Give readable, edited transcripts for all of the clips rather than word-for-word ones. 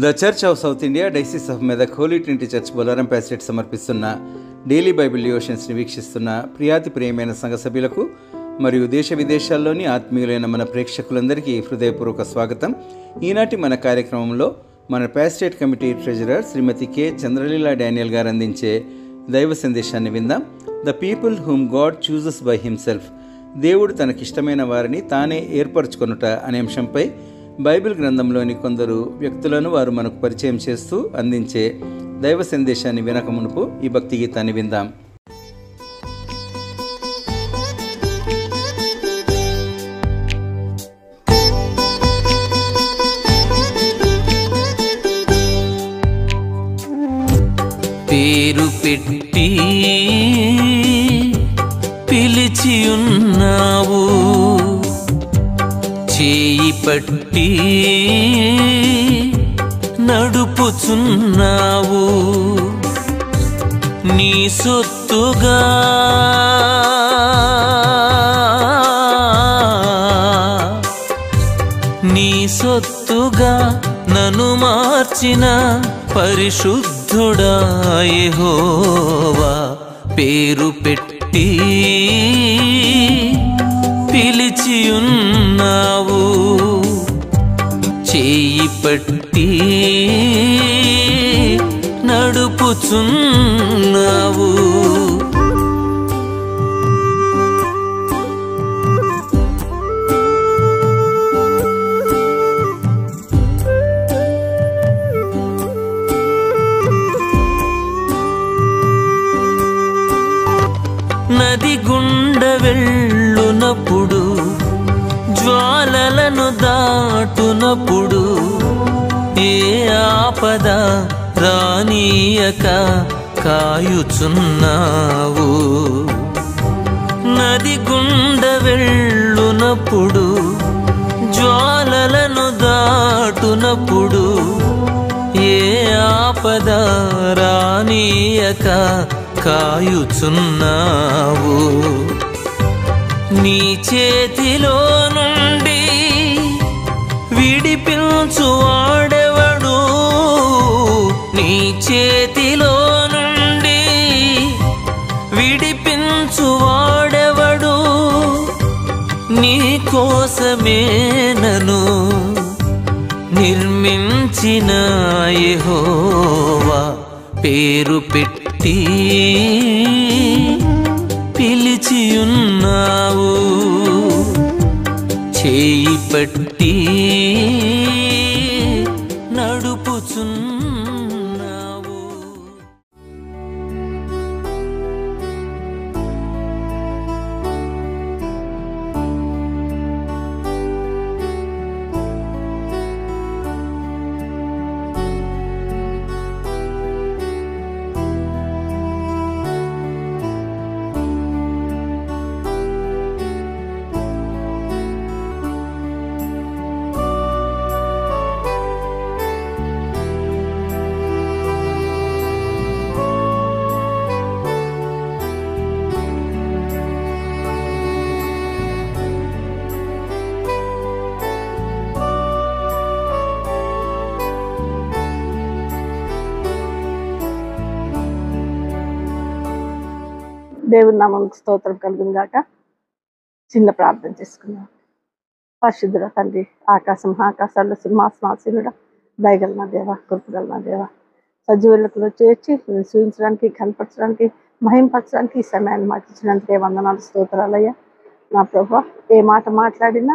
The Church of South India diocese of Medak Holy Trinity Church Bolarum pastorate సమర్పిస్తున్న daily Bible డివోషన్స్ని వీక్షిస్తున్న ప్రియాతి ప్రియమైన సంఘ సభ్యులకు మరియు దేశ విదేశాల్లోని ఆత్మీయులైన మన ప్రేక్షకులందరికీ హృదయపూర్వక స్వాగతం. ఈనాటి మన కార్యక్రమంలో మన ప్యాస్టేట్ కమిటీ ట్రెజరర్ శ్రీమతి కె చంద్రలీలా డానియల్ గారు అందించే దైవ సందేశాన్ని విందాం. The people whom God chooses by himself, దేవుడు తనకిష్టమైన వారిని తానే ఏర్పరచుకొనుట అనే అంశంపై బైబిల్ గ్రంథంలోని కొందరు వ్యక్తులను వారు మనకు పరిచయం చేస్తూ అందించే దైవ సందేశాన్ని వినక మునుపు ఈ భక్తి గీతాన్ని విందాం. పేరు పెట్టి పిలిచి ఉన్నావు, చేయి పట్టి నడుపుచున్నావు, నీ సొత్తుగా నన్ను మార్చిన పరిశుద్ధుడా యెహోవా. పేరు పెట్టి పిలిచి ఉన్నావు, చేయి పట్టి నడుపుచున్నావు, నది గుండ వెళ్ళునప్పుడు, జ్వాలలను దాటునప్పుడు, ఏ ఆపద రానీయక కాయుచున్నావు. నది గుండ వెళ్ళునప్పుడు, జ్వాలలను దాటునప్పుడు, ఏ ఆపద రానీయక కాయుచున్నావు. నీ చేతిలో నుండి విడిపించువాడెవడు, నీ చేతిలో నుండి విడిపించువాడెవడు, నీ కోసమే నన్ను నిర్మించిన యెహోవా. పేరు పెట్టి పిలిచి ఉన్నావు, చేయి పట్టి నడుపుచున్నావు. దేవుని నామమునకు స్తోత్రం కలుగును గాక. చిన్న ప్రార్థన చేసుకుందాం. పరిశుద్ధుడ తండ్రి, ఆకాశం ఆకాశాల్లో సింహాసనాసీనుడ, దయగల నా దేవ, కృపగల నా దేవ, సజీవులకు చేర్చి నేను సూచించడానికి, కనపరచడానికి, మహింపరచడానికి ఈ సమయాన్ని మాకు ఇచ్చినందుకే వందనాలు, స్తోత్రాలయ్యా. నా ప్రభు, ఏ మాట మాట్లాడినా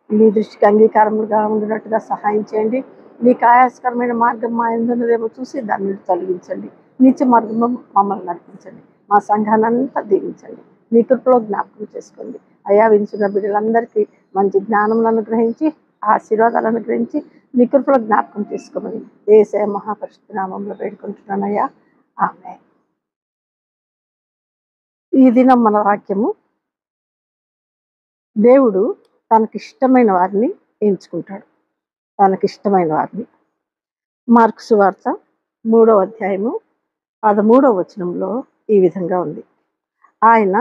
మీ దృష్టికి అంగీకారములుగా ఉండినట్టుగా సహాయం చేయండి. నీకు ఆయాస్కరమైన మార్గం మా ఎందున్నదేమో చూసి దాన్ని తొలగించండి. నీచ మార్గంలో మమ్మల్ని నడిపించండి. మా సంఘానంతా దీవించండి. మీ కృపలో జ్ఞాపకం చేసుకోండి అయ్యా. వింటున్న బిడ్డలందరికీ మంచి జ్ఞానములను అనుగ్రహించి, ఆశీర్వాదాలను అనుగ్రహించి మీ కృపలో జ్ఞాపకం చేసుకోమని యేసయ్య మహాపరిశుద్ధ నామములో వేడుకుంటున్నానయ్యా. ఆమేన్. ఈ దినం మన వాక్యము, దేవుడు తనకిష్టమైన వారిని ఎంచుకుంటాడు. తనకిష్టమైన వారిని. మార్కు సువార్త 3వ అధ్యాయము 13వ వచనంలో ఈ విధంగా ఉంది. ఆయన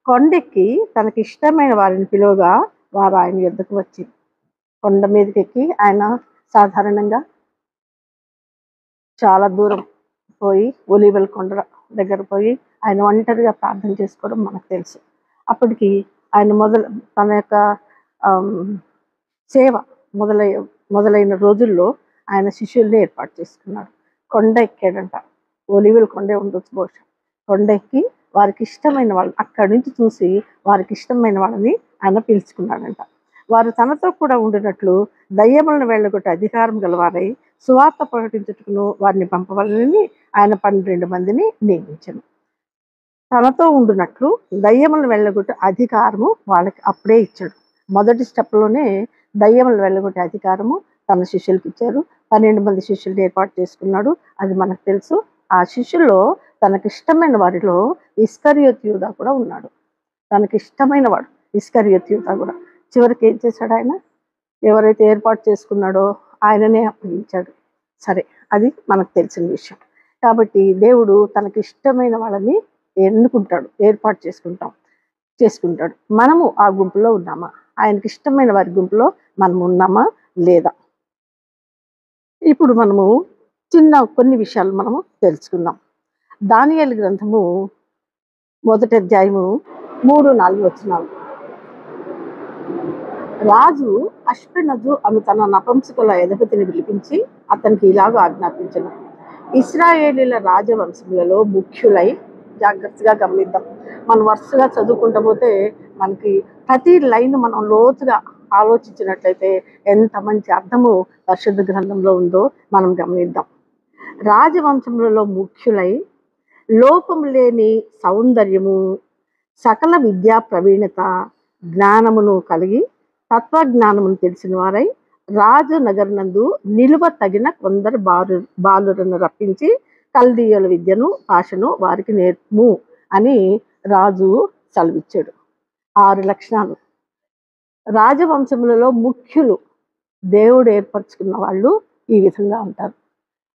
కొండెక్కి తనకి ఇష్టమైన వారిని పిలువగా వారు ఆయన యొద్దకు వచ్చి, కొండ మీదకి ఎక్కి ఆయన సాధారణంగా చాలా దూరం పోయి ఒలీవల కొండ దగ్గర పోయి ఆయన ఒంటరిగా ప్రార్థన చేసుకోవడం మనకు తెలుసు. అప్పటికి ఆయన తన యొక్క సేవ మొదలైన రోజుల్లో ఆయన శిష్యుల్ని ఏర్పాటు చేసుకున్నాడు. కొండ ఎక్కాడంట. ఒలీవల కొండే ఉండొచ్చు బహుశా. కొండ ఎక్కి వారికి ఇష్టమైన వాళ్ళు అక్కడి నుంచి చూసి వారికి ఇష్టమైన వాళ్ళని ఆయన పిలుచుకున్నాడంట. వారు తనతో కూడా ఉండినట్లు దయ్యములను వెళ్ళగొట్టే అధికారం గలవారై సువార్త ప్రకటించుటకును వారిని పంపవాలని ఆయన 12 మందిని నియమించాను. తనతో ఉండినట్లు దయ్యములను వెళ్ళగొట్టే అధికారము వాళ్ళకి అప్పుడే ఇచ్చాడు. మొదటి స్టెప్లోనే దయ్యములను వెళ్ళగొట్టే అధికారము తన శిష్యులకి ఇచ్చారు. 12 మంది శిష్యుల్ని ఏర్పాటు చేసుకున్నాడు. అది మనకు తెలుసు. ఆ శిష్యుల్లో తనకిష్టమైన వారిలో ఇస్కరియోతు యూదా కూడా ఉన్నాడు. తనకిష్టమైన వాడు ఇస్కరియోతు యూదా కూడా. చివరికి ఏం చేశాడు ఆయన? ఎవరైతే ఏర్పాటు చేసుకున్నాడో ఆయననే అప్పగించాడు. సరే, అది మనకు తెలిసిన విషయం. కాబట్టి దేవుడు తనకిష్టమైన వాళ్ళని ఎన్నుకుంటాడు, ఏర్పాటు చేసుకుంటాడు. మనము ఆ గుంపులో ఉన్నామా? ఆయనకి ఇష్టమైన వారి గుంపులో మనం ఉన్నామా లేదా? ఇప్పుడు మనము కొన్ని విషయాలు మనము తెలుసుకుందాం. దానియేలు గ్రంథము 1వ అధ్యాయము 3-4 వచనాలు. రాజు అష్పెనజు అను తన నపుంసకుల అధిపతిని పిలిపించి అతనికి ఇలాగ ఆజ్ఞాపించను. ఇశ్రాయేలీల రాజవంశములలో ముఖ్యులై, జాగ్రత్తగా గమనిద్దాం. మనం వరుసగా చదువుకుంటూ పోతే మనకి ప్రతి లైన్ మనం లోతుగా ఆలోచించినట్లయితే ఎంత మంచి అర్థము పరిశుద్ధ గ్రంథంలో ఉందో మనం గమనిద్దాం. రాజవంశములలో ముఖ్యులై, లోపం లేని సౌందర్యము, సకల విద్యా ప్రవీణత, జ్ఞానమును కలిగి తత్వజ్ఞానమును తెలిసిన వారై రాజు నగరనందు నిలువ తగిన కొందరు బాలురను రప్పించి కల్దీయుల విద్యను భాషను వారికి నేర్పు అని రాజు సెలవిచ్చాడు. 6 లక్షణాలు. రాజవంశములలో ముఖ్యులు, దేవుడు ఏర్పరచుకున్న వాళ్ళు ఈ విధంగా ఉంటారు.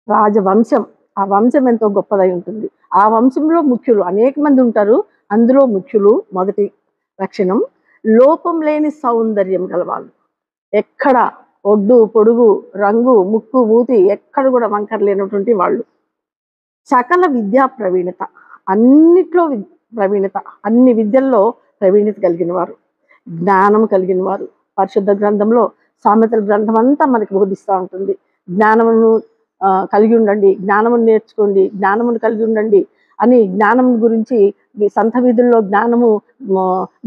రాజవంశం, ఆ వంశం ఎంతో గొప్పదై ఉంటుంది. ఆ వంశంలో ముఖ్యులు అనేక మంది ఉంటారు. అందులో ముఖ్యులు మొదటి లక్షణం లోపం లేని సౌందర్యం గలవాళ్ళు. ఎక్కడ ఒడ్డు పొడుగు రంగు ముక్కు మూతి ఎక్కడ కూడా వంకర లేనటువంటి వాళ్ళు. సకల విద్యా ప్రవీణత, అన్నిట్లో ప్రవీణత, అన్ని విద్యల్లో ప్రవీణత కలిగిన వారు, జ్ఞానం కలిగిన వారు. పరిశుద్ధ గ్రంథంలో సామెతల గ్రంథం అంతా మనకి బోధిస్తూ ఉంటుంది. జ్ఞానమును కలిగి ఉండండి, జ్ఞానమును నేర్చుకోండి, జ్ఞానమును కలిగి ఉండండి అని జ్ఞానం గురించి సంత వీధుల్లో జ్ఞానము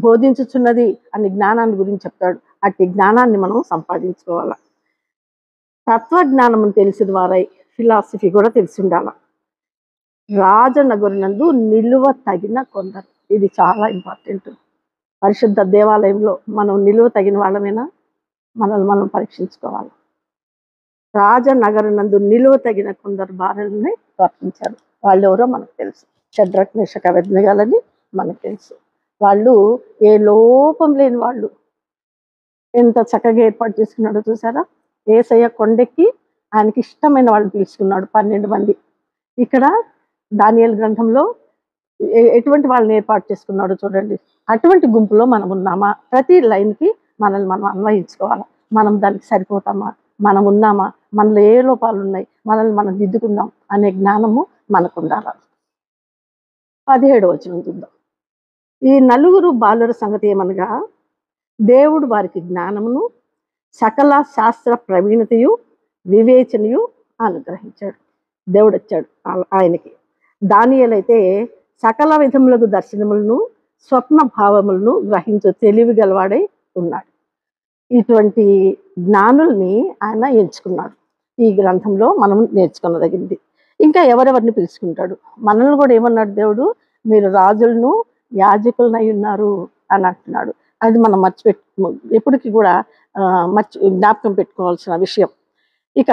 బోధించుచున్నది అని జ్ఞానాన్ని గురించి చెప్తాడు. అట్టి జ్ఞానాన్ని మనం సంపాదించుకోవాలి. తత్వజ్ఞానమును తెలిసిన వారై ఫిలాసఫీ కూడా తెలిసి ఉండాలి. రాజనగరునందు నిలువ తగిన కొందరు, ఇది చాలా ఇంపార్టెంట్. పరిశుద్ధ దేవాలయంలో మనం నిలువ తగిన వాళ్ళమేనా? మనల్ని మనం పరీక్షించుకోవాలి. రాజనగరునందు నిలువ తగిన కొందరు భార్యలని రప్పించారు. వాళ్ళు ఎవరో మనకు తెలుసు. షడ్రక్ మేషక్ అబేద్నెగోలని మనకు తెలుసు. వాళ్ళు ఏ లోపం లేని వాళ్ళు. ఎంత చక్కగా ఏర్పాటు చేసుకున్నాడో చూసారా? యేసయ్య కొండెక్కి ఆయనకి ఇష్టమైన వాళ్ళని పిలుచుకున్నాడు, 12 మంది. ఇక్కడ దానియేలు గ్రంథంలో ఎటువంటి వాళ్ళని ఏర్పాటు చేసుకున్నాడో చూడండి. అటువంటి గుంపులో మనం ఉన్నామా? ప్రతి లైన్కి మనల్ని మనం అన్వయించుకోవాలి. మనం దానికి సరిపోతామా? మనం ఉన్నామా? మనలో ఏ లోపాలు ఉన్నాయి? మనల్ని మనం దిద్దుకుందాం అనే జ్ఞానము మనకు ఉండాలి. 17వ వచనం చూద్దాం. ఈ 4 బాలుర సంగతి ఏమనగా, దేవుడు వారికి జ్ఞానమును సకల శాస్త్ర ప్రవీణతయు వివేచనయు అనుగ్రహించాడు. దేవుడు వచ్చాడు ఆయనకి. దానియేలు అయితే సకల విధములకు దర్శనములను స్వప్న భావములను గ్రహించే తెలివి గలవాడై ఉన్నాడు. ఇటువంటి జ్ఞానుల్ని ఆయన ఎంచుకున్నాడు. ఈ గ్రంథంలో మనం నేర్చుకున్నదగింది. ఇంకా ఎవరెవరిని పిలుచుకుంటాడు? మనల్ని కూడా ఏమన్నాడు దేవుడు? మీరు రాజులను యాజకులనై ఉన్నారు అని అంటున్నాడు. అది మనం ఎప్పటికీ కూడా జ్ఞాపకం పెట్టుకోవాల్సిన విషయం. ఇక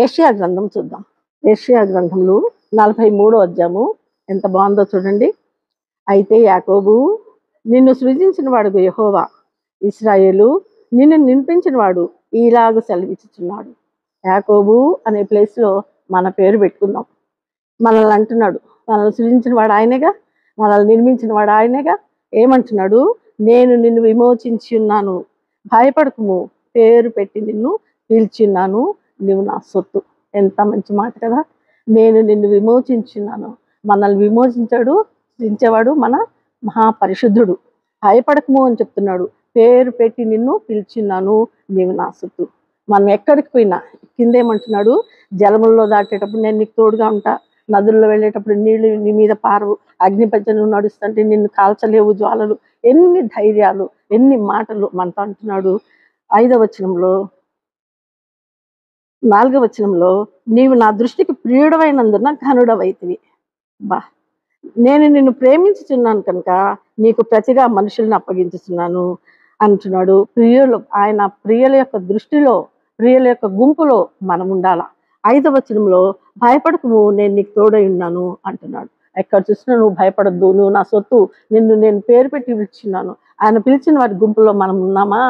యెషయా గ్రంథం చూద్దాం. యెషయా గ్రంథంలో 43వ అధ్యాయము ఎంత బాగుందో చూడండి. అయితే యాకోబు, నిన్ను సృజించిన వాడు యెహోవా, ఇశ్రాయేలు, నిన్ను నింపించిన వాడు ఈలాగ సెలవిచ్చుచున్నాడు. యాకోబు అనే ప్లేస్లో మన పేరు పెట్టుకుందాం. మనల్ని అంటున్నాడు, మనల్ని సృజించిన వాడు ఆయనేగా, మనల్ని నిర్మించిన వాడు ఆయనేగా. ఏమంటున్నాడు? నేను నిన్ను విమోచించి ఉన్నాను, భయపడకుము, పేరు పెట్టి నిన్ను పిలిచిన్నాను, నువ్వు నా సొత్తు. ఎంత మంచి మాట కదా! నేను నిన్ను విమోచించున్నాను. మనల్ని విమోచించేవాడు మన మహాపరిశుద్ధుడు. భయపడకము అని చెప్తున్నాడు. పేరు పెట్టి నిన్ను పిలిచిన్నాను, నీవు నా సొత్తు. మనం ఎక్కడికి పోయినా కిందేమంటున్నాడు, జలముల్లో దాటేటప్పుడు నేను నీకు తోడుగా ఉంటా, నదుల్లో వెళ్ళేటప్పుడు నీళ్లు నీ మీద పారవు, అగ్నిపంచను నడుస్తుంటే నిన్ను కాల్చలేవు జ్వాలలు. ఎన్ని ధైర్యాలు, ఎన్ని మాటలు మనతో అంటున్నాడు. 5వ వచనంలో 4వ వచనంలో, నీవు నా దృష్టికి ప్రియుడవైనందున ఘనుడవైతివి. బా, నేను నిన్ను ప్రేమించుచున్నాను కనుక నీకు ప్రతిగా మనుషుల్ని అప్పగించుతున్నాను అంటున్నాడు. ఆయన ప్రియుల యొక్క దృష్టిలో, ప్రియుల యొక్క గుంపులో మనం ఉండాల. 5వ వచనంలో, భయపడకము, నేను నీకు తోడై ఉన్నాను అంటున్నాడు. ఎక్కడ చూసినా నువ్వు భయపడద్దు, నువ్వు నా సొత్తు, నేను పేరు పెట్టి పిలిచిన్నాను. ఆయన పిలిచిన వారి గుంపులో మనం ఉన్నామా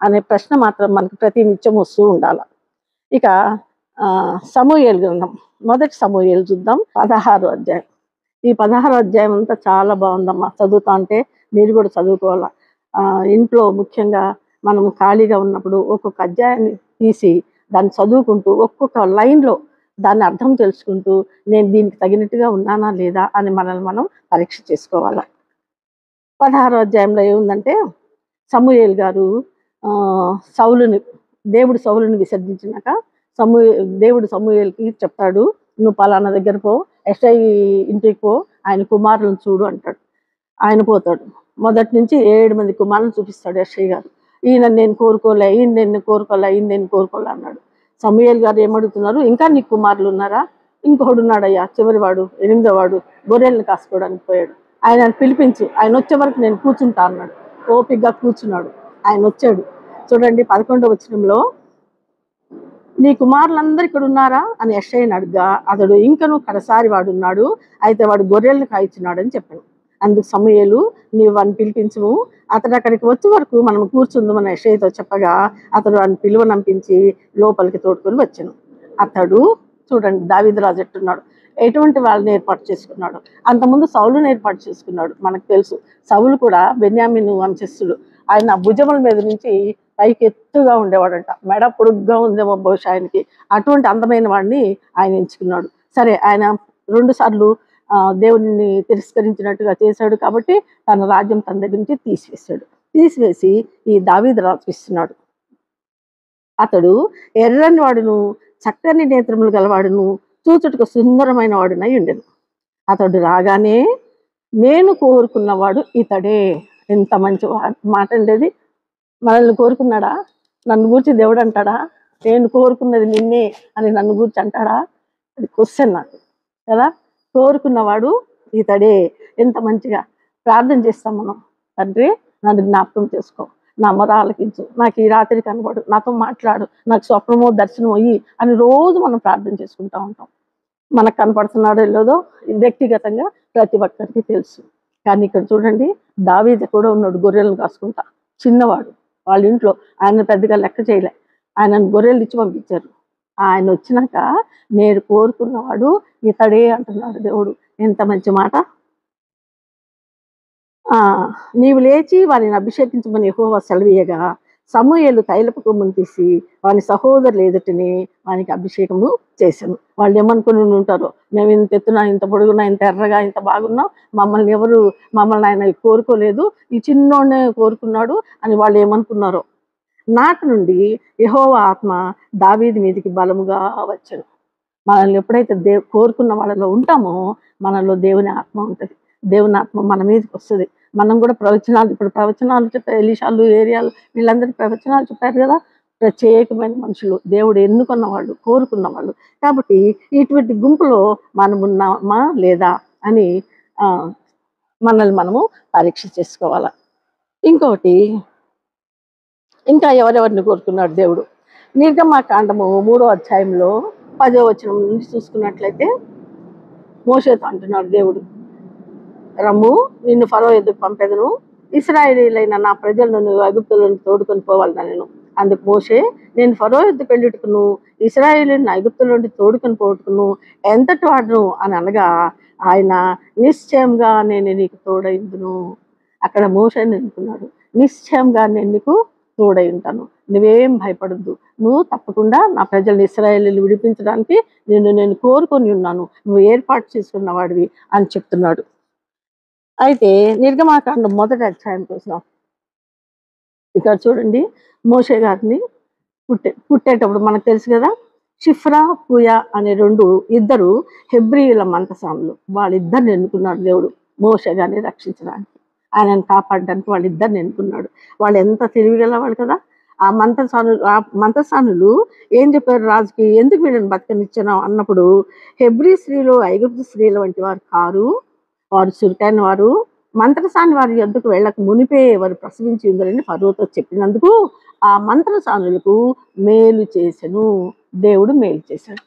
అనే ప్రశ్న మాత్రం మనకు ప్రతి నిత్యం వస్తూ ఉండాలి. ఇక సమూయేలు గ్రంథం, మొదటి సమూయేలు చూద్దాం. 16వ అధ్యాయం. ఈ 16వ అధ్యాయం అంతా చాలా బాగుందమ్మా. చదువుతా అంటే మీరు కూడా చదువుకోవాలా. ఇంట్లో ముఖ్యంగా మనం ఖాళీగా ఉన్నప్పుడు ఒక్కొక్క అధ్యాయాన్ని తీసి దాన్ని చదువుకుంటూ, ఒక్కొక్క లైన్లో దాన్ని అర్థం తెలుసుకుంటూ, నేను దీనికి తగినట్టుగా ఉన్నానా లేదా అని మనల్ని మనం పరీక్ష చేసుకోవాలి. 16వ అధ్యాయంలో ఏముందంటే, సమూయేలు గారు దేవుడు సౌలుని విసర్జించినాక దేవుడు సమూయేలుకి చెప్తాడు, నువ్వు పలానా దగ్గర పో, యెషై ఇంటికి పో, ఆయన కుమారులను చూడు అంటాడు. ఆయన పోతాడు. మొదటి నుంచి 7 మంది కుమారులను చూపిస్తాడు యెషై గారు. ఈయన నేను కోరుకోలే అన్నాడు. సమూయేలు గారు ఏమడుగుతున్నారు, ఇంకా నీకు కుమారులు ఉన్నారా? ఇంకొకడు ఉన్నాడయ్యా, చివరివాడు, 8వ వాడు, గొర్రెలను కాసుకోవడానికి పోయాడు. ఆయన పిలిపించు, ఆయన వచ్చే వరకు నేను కూర్చుంటా అన్నాడు. ఓపికగా కూర్చున్నాడు. ఆయన వచ్చాడు. చూడండి 11వ వచనంలో, నీ కుమారులందరూ ఇక్కడ ఉన్నారా అని యెషైని అడుగ్గా, అతడు ఇంకను కడసారి వాడు ఉన్నాడు, అయితే వాడు గొర్రెలను కాయిచున్నాడు అని చెప్పాను. అందుకు సమూయేలు, నీవు వాడిని పిలిపించుము, అతడు అక్కడికి వచ్చే వరకు మనం కూర్చుందామని యెషైతో చెప్పగా, అతడు వాడిని పిలువనంపించి లోపలికి తోడుకొని వచ్చాను. అతడు చూడండి, దావీదు రాజు ఎట్టున్నాడు, ఎటువంటి వాళ్ళని ఏర్పాటు చేసుకున్నాడు. అంతకుముందు సౌలుని ఏర్పాటు చేసుకున్నాడు. మనకు తెలుసు, సౌలు కూడా బెన్యామీను వంశస్థుడు. ఆయన భుజముల మీద నుంచి పైకి ఎత్తుగా ఉండేవాడంట. మెడ పొడుగ్గా ఉందేమో బహుశా ఆయనకి. అటువంటి అందమైన వాడిని ఆయన ఎంచుకున్నాడు. సరే, ఆయన 2 సార్లు దేవుడిని తిరస్కరించినట్టుగా చేశాడు కాబట్టి తన రాజ్యం తన దగ్గర నుంచి తీసివేసి ఈ దావీదు రాజు ఇస్తున్నాడు. అతడు ఎర్రని వాడును, చక్కని నేత్రములు గలవాడును, చూచుటకు సుందరమైన వాడునై ఉండెను. అతడు రాగానే, నేను కోరుకున్నవాడు ఇతడే. ఎంత మంచి మాట ఉండేది. మనల్ని కోరుకున్నాడా? నన్ను గూర్చి దేవుడు అంటాడా, నేను కోరుకున్నది నిన్నే అని నన్ను గూర్చి అంటాడా? అది క్వశ్చన్ నాకు కదా. కోరుకున్నవాడు ఇతడే. ఎంత మంచిగా ప్రార్థన చేస్తాం మనం. తండ్రి, నన్ను జ్ఞాపకం చేసుకో, నా మొర ఆలకించు, నాకు ఈ రాత్రి కనబడు, నాతో మాట్లాడు, నాకు స్వప్నమో దర్శనం అయ్యి అని రోజు మనం ప్రార్థన చేసుకుంటూ ఉంటాం. మనకు కనపడుతున్నాడో లేదో వ్యక్తిగతంగా ప్రతి ఒక్కరికి తెలుసు. కానీ ఇక్కడ చూడండి, దావీదు కూడా ఉన్నాడు, గొర్రెలను కాసుకుంటా, చిన్నవాడు. వాళ్ళ ఇంట్లో ఆయన పెద్దగా లెక్క చేయలే. ఆయనను గొర్రెలు ఇచ్చి పంపించారు. ఆయన వచ్చినాక, నేను కోరుకున్నవాడు ఇతడే అంటున్నాడు దేవుడు. ఎంత మంచి మాట. నీవు లేచి వారిని అభిషేకించమని యెహోవా సెలవీయగా, సమూయేలు తైలపు కొమ్మును తీసి వాని సహోదరులు ఎదుటిని వానికి అభిషేకము చేశాను. వాళ్ళు ఏమనుకుని ఉంటారో, మేము ఇంత ఎత్తున, ఇంత పొడుగున్నా, ఇంత ఎర్రగా, ఇంత బాగున్నాం, మమ్మల్ని ఆయన కోరుకోలేదు, ఈ చిన్నోడినే కోరుకున్నాడు అని వాళ్ళు ఏమనుకున్నారో. నాటి నుండి యెహోవా ఆత్మ దావీదు మీదికి బలముగా వచ్చాను. మనల్ని ఎప్పుడైతే కోరుకున్న వాళ్ళలో ఉంటామో మనలో దేవుని ఆత్మ ఉంటుంది. దేవుని ఆత్మ మన మీదకి వస్తుంది. మనం కూడా ఇప్పుడు ప్రవచనాలు చెప్పారు, ఎలీషాలు, ఏరియాలు, వీళ్ళందరికీ ప్రవచనాలు చెప్పారు కదా. ప్రత్యేకమైన మనుషులు, దేవుడు ఎన్నుకున్న వాళ్ళు, కోరుకున్న వాళ్ళు. కాబట్టి ఇటువంటి గుంపులో మనం ఉన్నామా లేదా అని మనల్ని మనము పరీక్ష చేసుకోవాలి. ఇంకొకటి, ఇంకా ఎవరెవరిని కోరుకున్నాడు దేవుడు? నిర్గమకాండము 3వ అధ్యాయంలో 10వ వచనం నుంచి చూసుకున్నట్లయితే, మోషేతో అంటున్నాడు దేవుడు, రమ్ము, నిన్ను ఫరో ఎదుగు పంపెదను, ఇశ్రాయేలీయులైన నా ప్రజలను నువ్వు ఐగుప్తులను తోడుకొని పోవాలనెను. అందుకు మోషే, నేను ఫరో ఎద్దుకు వెళ్ళుటకును, ఇశ్రాయేలీయులను ఐగుప్తుల నుండి తోడుకొని పోటుకును ఎంతటి వాడును అని అనగా, ఆయన నిశ్చయంగా నేను నీకు తోడైందును. అక్కడ మోషేని ఎన్నుకున్నాడు. నిశ్చయంగా నేను నీకు తోడై ఉంటాను, నువ్వేం భయపడద్దు, నువ్వు తప్పకుండా నా ప్రజల్ని ఇశ్రాయేలుని విడిపించడానికి నేను కోరుకొని ఉన్నాను, నువ్వు ఏర్పాటు చేసుకున్న వాడివి అని చెప్తున్నాడు. అయితే నిర్గమాకాండం 1వ అధ్యాయం కోసం ఇక్కడ చూడండి, మోషే గారిని పుట్టేటప్పుడు మనకు తెలుసు కదా, షిఫ్రా పూయా అనే ఇద్దరు హెబ్రీయుల మంతసానులు, వాళ్ళిద్దరిని ఎన్నుకున్నాడు దేవుడు మోషే గారిని రక్షించడానికి, ఆయనను కాపాడడానికి వాళ్ళిద్దరిని ఎన్నుకున్నాడు. వాళ్ళు ఎంత తెలివిగల వాళ్ళు కదా. ఆ మంతసానులు ఏం చెప్పారు రాజుకి, ఎందుకు వీళ్ళని బతకనిచ్చాను అన్నప్పుడు, హెబ్రీ స్త్రీలు ఐగుప్తు స్త్రీల వంటి వారు కారు, వారు చురుకైన వారు, మంత్రసాని వారి యొద్దకు వెళ్ళక మునిపే వారు ప్రసవించి ఉందని ఫరోతో చెప్పినందుకు ఆ మంత్రసానులకు మేలు చేసెను, దేవుడు మేలు చేశాడు.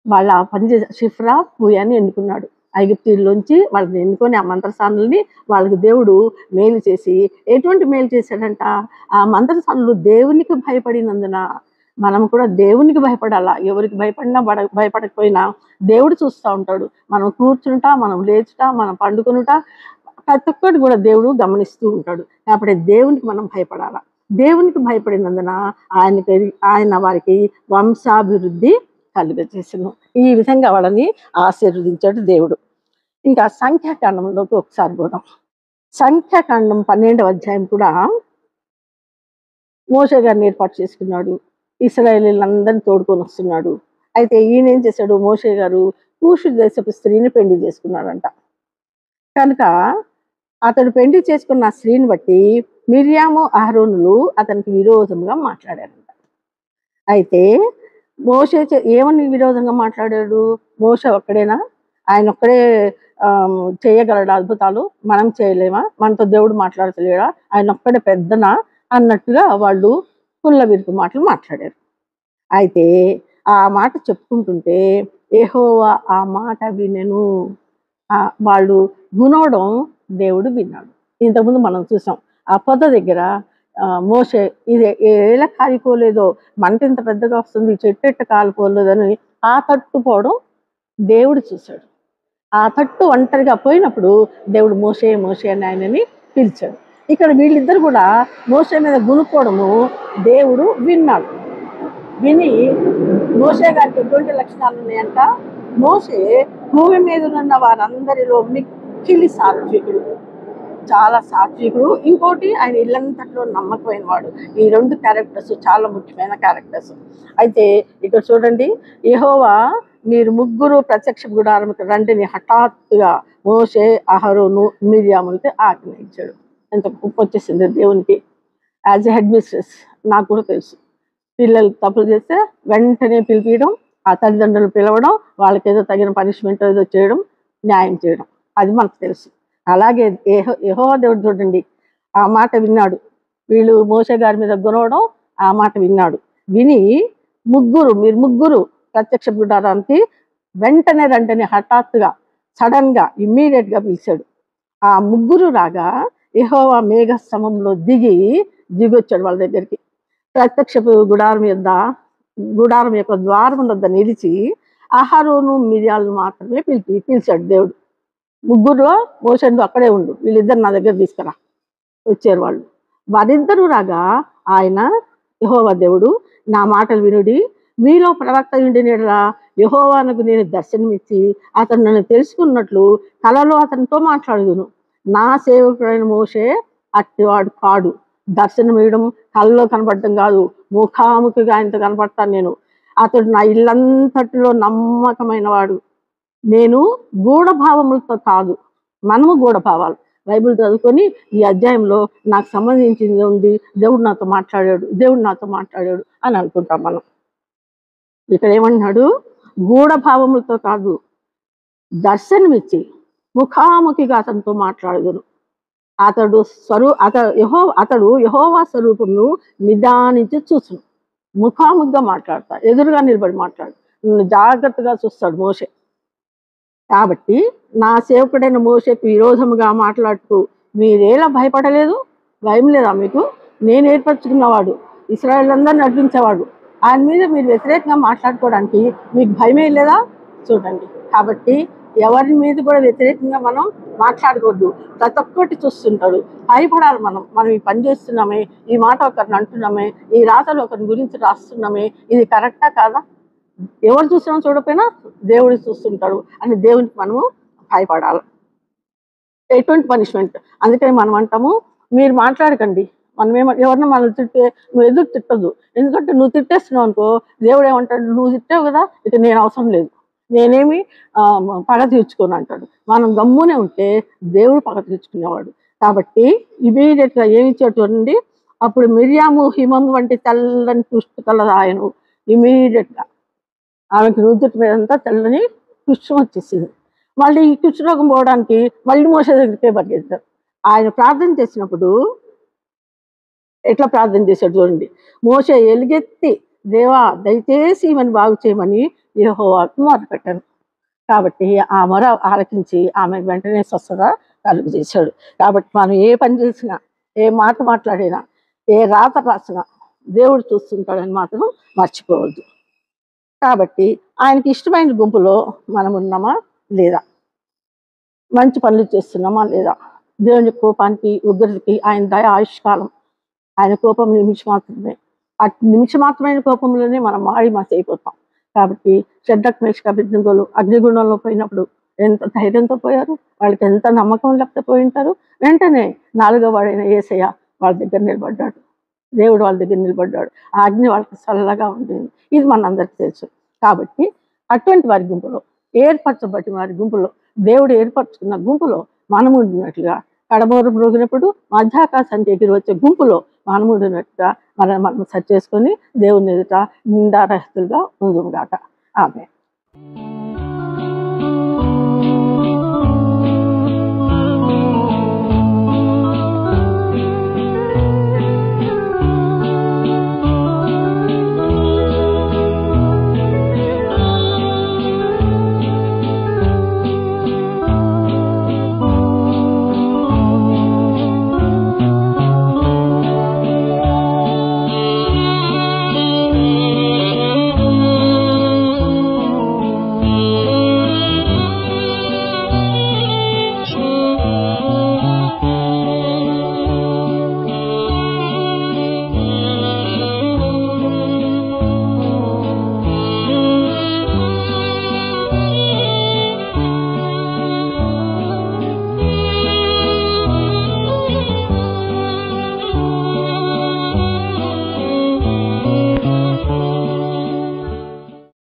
వాళ్ళ పని చేసే షిఫ్రా పూయాని ఎన్నుకున్నాడు. ఐగుప్తీయుల్లోంచి వాళ్ళని ఎన్నుకొని ఆ మంత్రసానుల్ని వాళ్ళకి దేవుడు మేలు చేసి, ఎటువంటి మేలు చేశాడంట, ఆ మంత్రసానులు దేవునికి భయపడినందున మనం కూడా దేవునికి భయపడాలా. ఎవరికి భయపడినా భయపడకపోయినా దేవుడు చూస్తూ ఉంటాడు. మనం కూర్చుంటా, మనం లేచుటా, మనం పండుకొనుట, ప్రతి ఒక్కటి కూడా దేవుడు గమనిస్తూ ఉంటాడు. కాబట్టి దేవునికి మనం భయపడాలా. దేవునికి భయపడినందున ఆయన వారికి వంశాభివృద్ధి కలుగజేసెను. ఈ విధంగా వాళ్ళని ఆశీర్వదించాడు దేవుడు. ఇంకా సంఖ్యాకాండంలోకి ఒకసారి పోదాం. సంఖ్యాకాండం 12వ అధ్యాయం కూడా మోషే గారిని ఏర్పాటు చేసుకున్నాడు, ఇశ్రాయేలీలందరినీ తోడుకొని వస్తున్నాడు. అయితే ఈయన ఏం చేశాడు, మోషే గారు కూషు దేశపు స్త్రీని పెళ్లి చేసుకున్నాడంట. కనుక అతడు పెళ్లి చేసుకున్న స్త్రీని బట్టి మిర్యాము అహరోనులు అతనికి విరోధంగా మాట్లాడారంట. అయితే మోషే ఏమని విరోధంగా మాట్లాడాడు, మోషే ఒక్కడేనా, ఆయన ఒక్కడే చేయగలడు అద్భుతాలు, మనం చేయలేమా, మనతో దేవుడు మాట్లాడతలేడా, ఆయన ఒక్కడే పెద్దనా అన్నట్టుగా వాళ్ళు పుల్ల విరుపు మాటలు మాట్లాడారు. అయితే ఆ మాట చెప్పుకుంటుంటే యెహోవా ఆ మాట వినెను, వాళ్ళు గునవడం దేవుడు విన్నాడు. ఇంతకుముందు మనం చూసాం ఆ పొద దగ్గర మోషే ఇది ఎలా కాలిపోలేదో, మంట ఇంత పెద్దగా వస్తుంది, చెట్టు ఎట్ట కాలిపోలేదని ఆ తట్టు పోవడం దేవుడు చూశాడు. ఆ తట్టు ఒంటరిగా పోయినప్పుడు దేవుడు మోషే మోషే అని ఆయనని పిలిచాడు. ఇక్కడ వీళ్ళిద్దరు కూడా మోషే మీద గునుకోవడము దేవుడు విన్నాడు. విని మోషే గారికి ఎటువంటి లక్షణాలు ఉన్నాయంట, మోషే భూమి మీద ఉన్న వారందరిలో మిక్కిలి సాత్వికుడు, చాలా సాత్వికుడు. ఇంకోటి ఆయన ఇల్లంతట్లో నమ్మకమైన వాడు. ఈ 2 క్యారెక్టర్స్ చాలా ముఖ్యమైన క్యారెక్టర్స్. అయితే ఇక్కడ చూడండి, యెహోవా మీరు ముగ్గురు ప్రత్యక్ష గుడారంకి రండిని హఠాత్తుగా మోషే అహరోను మిర్యాములకి ఆజ్ఞయించాడు. ఎంత వచ్చేసింది దేవునికి. యాజ్ ఎ హెడ్ మిస్ట్రెస్ నాకు కూడా తెలుసు, పిల్లలు తప్పులు చేస్తే వెంటనే పిలిపించడం, ఆ తల్లిదండ్రులు పిలవడం, వాళ్ళకి ఏదో తగిన పనిష్మెంట్ ఏదో చేయడం, న్యాయం చేయడం, అది మనకు తెలుసు. అలాగే యెహోవా దేవుడు చూడండి ఆ మాట విన్నాడు. వీళ్ళు మోషే గారి మీద గురవడం ఆ మాట విన్నాడు. విని మీరు ముగ్గురు ప్రత్యక్ష గుడారానికి వెంటనే హఠాత్తుగా సడన్గా ఇమ్మీడియట్గా పిలిచాడు. ఆ ముగ్గురు రాగా యెహోవా మేఘ స్తంభంలో దిగొచ్చాడు వాళ్ళ దగ్గరికి. ప్రత్యక్ష గుడారం యొక్క ద్వారం వద్ద నిలిచి అహరోను మిర్యాలను మాత్రమే పిలిచాడు దేవుడు. ముగ్గురులో మోషేను అక్కడే ఉండు, వీళ్ళిద్దరు నా దగ్గర తీసుకురా వచ్చారు వాళ్ళు. వారిద్దరూ రాగా ఆయన యెహోవా దేవుడు నా మాటలు వినుడి, మీలో ప్రవక్త ఉండినలా యెహోవానకు నేను దర్శనమిచ్చి అతను నన్ను తెలుసుకున్నట్లు కలలో అతనితో మాట్లాడుదును. నా సేవకుడైన మోషే అట్టివాడు కాడు, దర్శనం ఇవ్వడం కళ్ళలో కనపడటం కాదు, ముఖాముఖిగా ఆయనతో కనపడతాను నేను. అతడు నా ఇల్లంతటిలో నమ్మకమైన వాడు. నేను గూఢభావములతో కాదు, మనము గూఢభావాలు బైబిల్ చదువుకొని ఈ అధ్యాయంలో నాకు సంబంధించింది ఉంది, దేవుడు నాతో మాట్లాడాడు అని అనుకుంటాం మనం. ఇక్కడ ఏమంటున్నాడు, గూఢభావములతో కాదు, దర్శనమిచ్చి ముఖాముఖిగా అతనితో మాట్లాడుదును. అతడు యెహోవా స్వరూపమును నిదానించి చూసును. ముఖాముఖిగా మాట్లాడతా, ఎదురుగా నిలబడి మాట్లాడు, నన్ను జాగ్రత్తగా చూస్తాడు మోషే. కాబట్టి నా సేవకుడైన మోషేకు విరోధముగా మాట్లాడుతూ మీరేలా భయపడలేదు, భయం లేదా మీకు? నేను ఏర్పరచుకున్నవాడు, ఇశ్రాయేలందరిని నడిపించేవాడు, ఆయన మీద మీరు వ్యతిరేకంగా మాట్లాడుకోవడానికి మీకు భయమే లేదా? చూడండి. కాబట్టి ఎవరి మీద కూడా వ్యతిరేకంగా మనం మాట్లాడకూడదు. ప్రతి ఒక్కటి చూస్తుంటాడు. భయపడాలి. మనం ఈ పని చేస్తున్నామే, ఈ మాట ఒకరిని అంటున్నామే, ఈ రాతలు ఒకరి గురించి రాస్తున్నామే, ఇది కరెక్టా కాదా? ఎవరు చూసినా చూడకపోయినా దేవుడు చూస్తుంటాడు అని దేవునికి మనము భయపడాలి. ఎటువంటి పనిష్మెంట్. అందుకని మనం అంటాము, మీరు మాట్లాడకండి. ఎవరన్నా మనం తిట్టే నువ్వు ఎదురు తిట్టదు. ఎందుకంటే నువ్వు తిట్టేస్తున్నావు అనుకో, దేవుడు ఏమంటాడు, నువ్వు తిట్టావు కదా, ఇక నేను అవసరం లేదు, నేనేమి పగ తీర్చుకోను అంటాడు. మనం గమ్మునే ఉంటే దేవుడు పగ తీర్చుకునేవాడు. కాబట్టి ఇమీడియట్గా ఏమి చూడండి, అప్పుడు మిరియాము హిమము వంటి తెల్లని పుష్టికల ఆయను ఇమీడియట్గా ఆమెకి నుదుటి మీదంతా తెల్లని కుష్ఠం వచ్చేసింది. మళ్ళీ ఈ కుష్ఠరోగం పోవడానికి మళ్ళీ మోషే దగ్గరికే పరిగెత్తారు. ఆయన ప్రార్థన చేసినప్పుడు ఎట్లా ప్రార్థన చేశాడు చూడండి. మోషే ఎలుగెత్తి, దేవా దయచేసి ఈమెను బాగు చేయమని యెహోవాకు మొరపెట్టాను. కాబట్టి ఆ మొర ఆలకించి ఆమె వెంటనే స్వస్థత కలుగు చేశాడు. కాబట్టి మనం ఏ పని చేసినా, ఏ మాట మాట్లాడినా, ఏ రాత రాసినా దేవుడు చూస్తుంటాడని మాత్రం మర్చిపోవద్దు. కాబట్టి ఆయనకి ఇష్టమైన గుంపులో మనం ఉన్నామా లేదా? మంచి పనులు చేస్తున్నామా లేదా? దేవుని కోపానికి, ఉగ్రతకి ఆయన దయ ఆయుష్కాలం. ఆయన కోపం నిమిషమాత్రమే. ఆ నిమిషమాత్రమైన కోపంలోనే మనం మాడి మాసి అయిపోతాం. కాబట్టి షడ్రక్ మేషక్ అబేద్నెగోలు అగ్నిగుండంలో పోయినప్పుడు ఎంత ధైర్యంతో పోయారు, వాళ్ళకి ఎంత నమ్మకం లేకపోతే పోయి ఉంటారు. వెంటనే 4వ వాడైన యేసయ్య వాళ్ళ దగ్గర నిలబడ్డాడు. దేవుడు వాళ్ళ దగ్గర నిలబడ్డాడు. ఆ అగ్ని వాళ్ళకి చల్లగా ఉండేది. ఇది మనందరికీ తెలుసు. కాబట్టి అటువంటి వారి గుంపులో, ఏర్పరచబట్టి వారి గుంపులో, దేవుడు ఏర్పరచుకున్న గుంపులో మనము ఉండినట్లుగా, కడబోరు మ్రోగినప్పుడు మధ్యాకాశానికి ఎగిరి వచ్చే గుంపులో మనము ఉండినట్టుగా మనం సరి చేసుకొని దేవుని ఎదుట నిందారహితులుగా ఉందుగాక. ఆమె